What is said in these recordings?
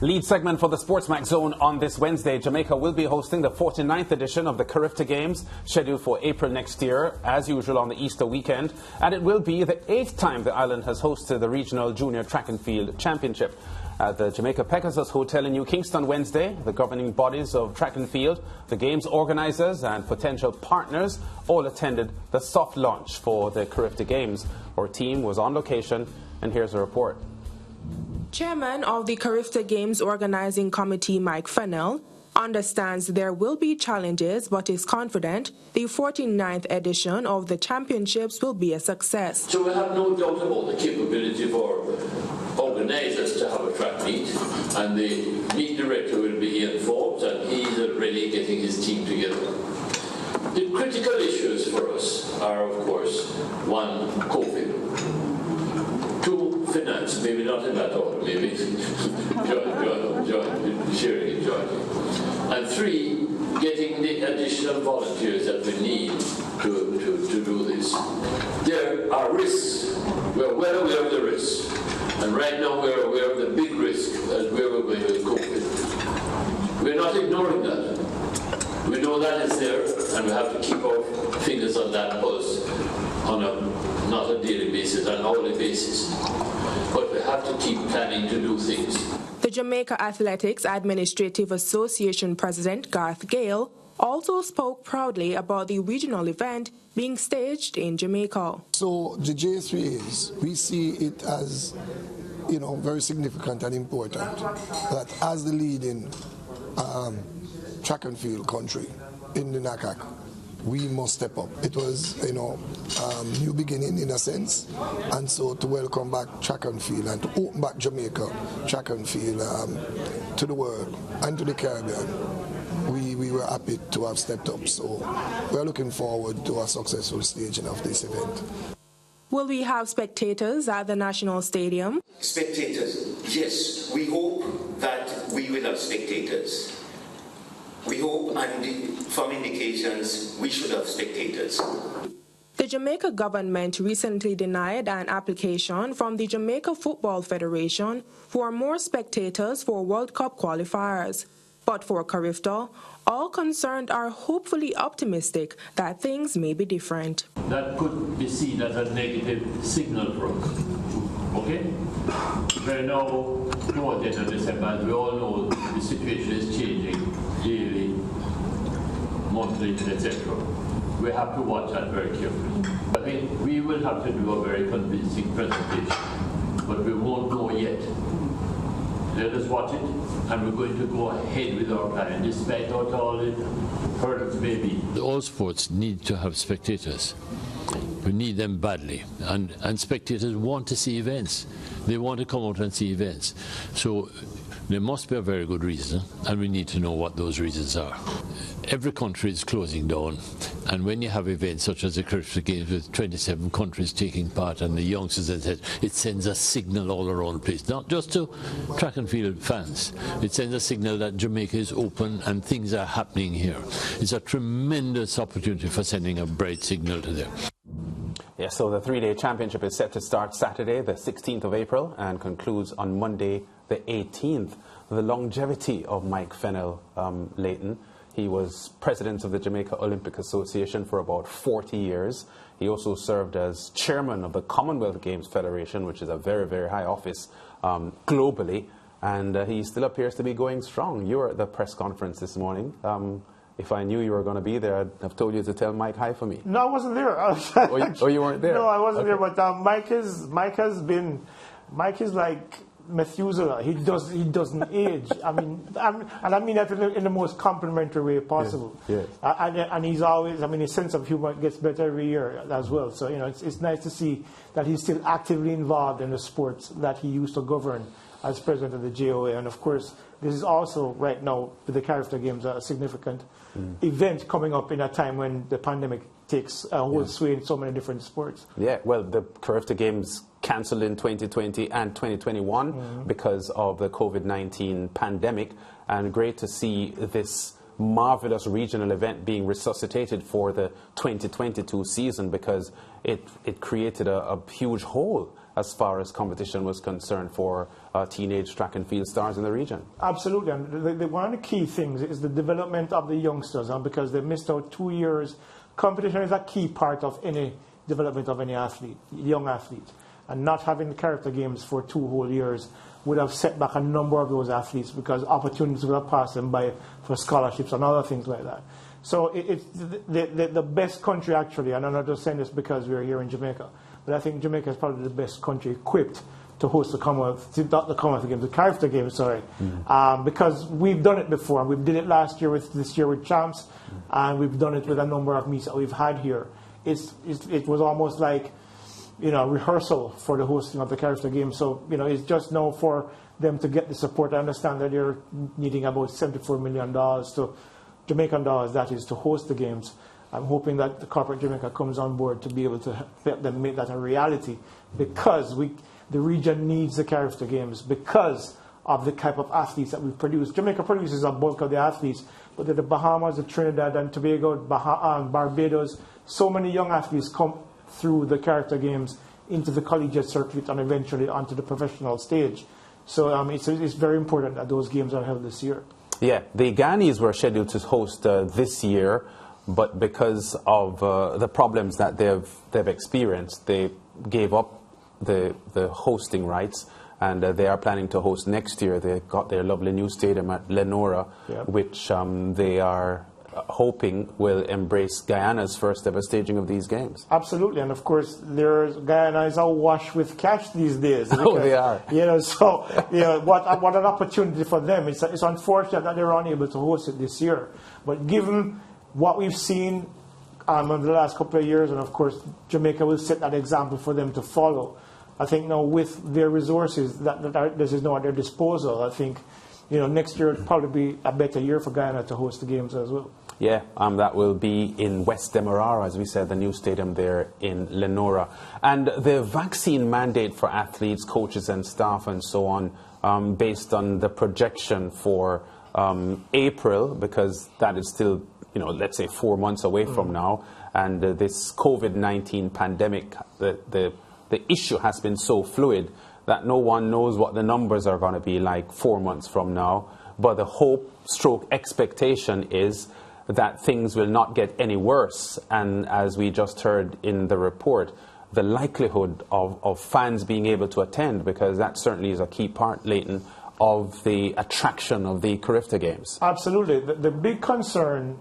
Lead segment for the SportsMax Zone on this Wednesday. Jamaica will be hosting the 49th edition of the CARIFTA Games, scheduled for April next year, as usual on the Easter weekend. And it will be the 8th time the island has hosted the Regional Junior Track and Field Championship. At the Jamaica Pegasus Hotel in New Kingston Wednesday, the governing bodies of track and field, the games organisers and potential partners all attended the soft launch for the CARIFTA Games. Our team was on location, and here's a report. Chairman of the CARIFTA Games Organizing Committee, Mike Fennell, understands there will be challenges but is confident the 49th edition of the championships will be a success. So we have no doubt about the capability for organisers to have a track meet, and the meet director will be informed, and he's already getting his team together. The critical issues for us are, of course, one, COVID. Two, finance, maybe not in that order, maybe sharing it jointly. And three, getting the additional volunteers that we need to do this. There are risks. We're well aware of the risks. And right now we're aware of the big risk as where we're going with COVID. We're not ignoring that. We know that is there, and we have to keep our fingers on that pulse on not a daily basis, an hourly basis. But we have to keep planning to do things. The Jamaica Athletics Administrative Association President Garth Gale also spoke proudly about the regional event being staged in Jamaica. So the J3As, we see it as, very significant and important that as the leading track and field country in the NACAC, we must step up. It was, new beginning in a sense, and so to welcome back track and field and to open back Jamaica track and field to the world and to the Caribbean, we were happy to have stepped up. So we're looking forward to a successful staging of this event. Will we have spectators at the National Stadium? Spectators, yes. We hope that we will have spectators. We hope, and from indications, we should have spectators. The Jamaica government recently denied an application from the Jamaica Football Federation for more spectators for World Cup qualifiers. But for CARIFTA, all concerned are hopefully optimistic that things may be different. That could be seen as a negative signal for us. Okay? We're now toward the end of December, as we all know, the situation is changing daily, monthly, etc. We have to watch that very carefully. I think we will have to do a very convincing presentation, but we won't know yet. Let us watch it, and we're going to go ahead with our plan, despite what all the hurdles may be. All sports need to have spectators. We need them badly, and spectators want to see events. They want to come out and see events. So there must be a very good reason, and we need to know what those reasons are. Every country is closing down, and when you have events such as the CARIFTA Games with 27 countries taking part and the youngsters, it sends a signal all around the place, not just to track and field fans. It sends a signal that Jamaica is open and things are happening here. It's a tremendous opportunity for sending a bright signal to them. Yes, so the three-day championship is set to start Saturday, the 16th of April, and concludes on Monday, the 18th. The longevity of Mike Fennell, Leighton. He was president of the Jamaica Olympic Association for about 40 years. He also served as chairman of the Commonwealth Games Federation, which is a very, very high office globally. And he still appears to be going strong. You were at the press conference this morning. If I knew you were going to be there, I'd have told you to tell Mike hi for me. No, I wasn't there. Oh, you weren't there? No, I wasn't there. But Mike is like Methuselah. He doesn't age. I mean that in the most complimentary way possible. Yes. And he's always, his sense of humor gets better every year as well. So it's nice to see that he's still actively involved in the sports that he used to govern as president of the JOA. And of course, this is also right now with the CARIFTA Games a significant event coming up in a time when the pandemic takes a whole sway in so many different sports. Yeah, well, the CARIFTA Games cancelled in 2020 and 2021 because of the COVID-19 pandemic, and great to see this marvelous regional event being resuscitated for the 2022 season, because it created a huge hole as far as competition was concerned for teenage track and field stars in the region. Absolutely, and one of the key things is the development of the youngsters, because they missed out 2 years. Competition is a key part of any development of any athlete, young athlete, and not having the CARIFTA Games for 2 whole years would have set back a number of those athletes, because opportunities would have passed them by for scholarships and other things like that. So it's the best country, actually, and I'm not just saying this because we're here in Jamaica, but I think Jamaica is probably the best country equipped to host the Commonwealth, not the Commonwealth Games, the CARIFTA Games, sorry, because we've done it before. We did it last year, this year with Champs, and we've done it with a number of meets that we've had here. It was almost like, rehearsal for the hosting of the CARIFTA Games. So, it's just now for them to get the support. I understand that they're needing about $74 million to Jamaican dollars, that is, to host the games. I'm hoping that the corporate Jamaica comes on board to be able to help them make that a reality, because the region needs the CARIFTA Games because of the type of athletes that we produce. Jamaica produces a bulk of the athletes, but the Bahamas, the Trinidad and Tobago, Barbados, so many young athletes come through the CARIFTA Games into the collegiate circuit and eventually onto the professional stage. So it's very important that those games are held this year. Yeah, the Ghanis were scheduled to host this year, but because of the problems that they've experienced, they gave up the hosting rights, and they are planning to host next year. They got their lovely new stadium at Lenora, which they are hoping will embrace Guyana's first ever staging of these games. Absolutely, and of course, Guyana is awash with cash these days. Because, oh, they are. What an opportunity for them. It's unfortunate that they were unable to host it this year, but given what we've seen over the last couple of years, and of course, Jamaica will set that example for them to follow. I think now with their resources this is now at their disposal, I think next year will probably be a better year for Guyana to host the games as well. Yeah, that will be in West Demerara, as we said, the new stadium there in Lenora. And the vaccine mandate for athletes, coaches and staff and so on, based on the projection for April, because that is still, let's say 4 months away from now, and this COVID-19 pandemic, the issue has been so fluid that no one knows what the numbers are going to be like 4 months from now. But the hope / expectation is that things will not get any worse. And as we just heard in the report, the likelihood of fans being able to attend, because that certainly is a key part, Leighton, of the attraction of the CARIFTA Games. Absolutely. The big concern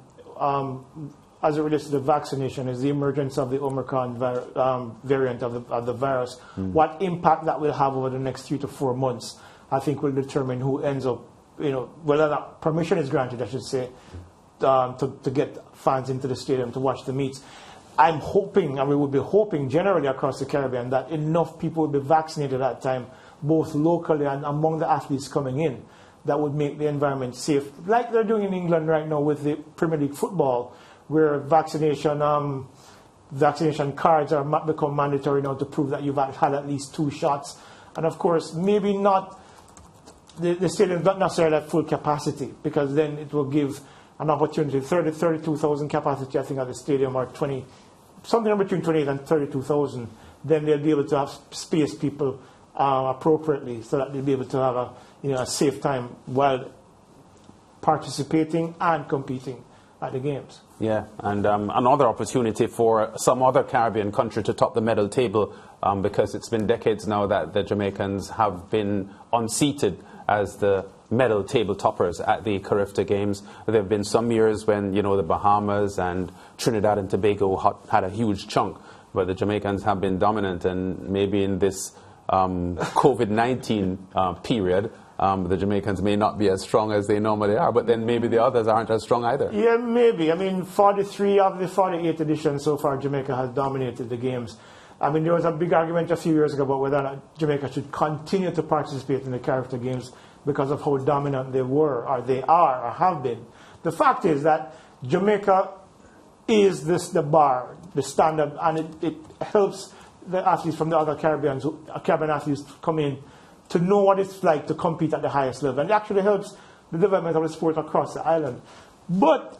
as it relates to the vaccination is the emergence of the Omicron variant of the virus. What impact that will have over the next 3 to 4 months, I think, will determine who ends up, whether that permission is granted, I should say, to get fans into the stadium to watch the meets. I'm hoping, and we will be hoping generally across the Caribbean, that enough people will be vaccinated at that time, both locally and among the athletes coming in, that would make the environment safe, like they're doing in England right now with the Premier League football, where vaccination cards are become mandatory now to prove that you've had at least 2 shots. And of course, maybe not the stadium, not necessarily at full capacity, because then it will give an opportunity. 32,000 capacity, I think, at the stadium, or something between 28 and 32,000. Then they'll be able to have space people appropriately, so that they'll be able to have a safe time while participating and competing at the games. Yeah, and another opportunity for some other Caribbean country to top the medal table, because it's been decades now that the Jamaicans have been unseated as the medal table toppers at the CARIFTA Games. There have been some years when, the Bahamas and Trinidad and Tobago had a huge chunk, but the Jamaicans have been dominant, and maybe in this COVID-19 period, the Jamaicans may not be as strong as they normally are, but then maybe the others aren't as strong either. Yeah, maybe. I mean, 43 of the 48 editions so far, Jamaica has dominated the games. I mean, there was a big argument a few years ago about whether or not Jamaica should continue to participate in the CARIFTA Games because of how dominant they were, or they are, or have been. The fact is that Jamaica is the bar, the standard, and it helps the athletes from the other Caribbean athletes come in to know what it's like to compete at the highest level. And it actually helps the development of the sport across the island. But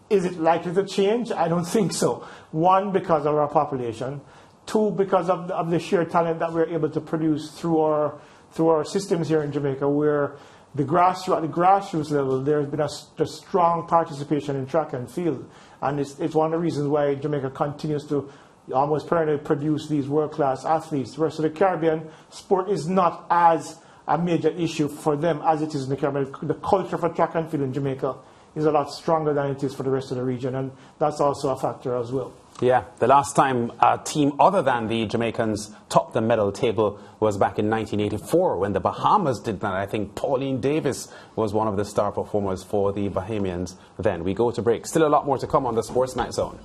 is it likely to change? I don't think so. One, because of our population. Two, because of the sheer talent that we're able to produce through our systems here in Jamaica, where at the grassroots level, there's been a strong participation in track and field. And it's one of the reasons why Jamaica continues to almost permanently produce these world-class athletes. The rest of the Caribbean, sport is not as a major issue for them as it is in the Caribbean. The culture for track and field in Jamaica is a lot stronger than it is for the rest of the region, and that's also a factor as well. Yeah, the last time a team other than the Jamaicans topped the medal table was back in 1984 when the Bahamas did that. I think Pauline Davis was one of the star performers for the Bahamians then. We go to break. Still a lot more to come on the SportsMax Zone.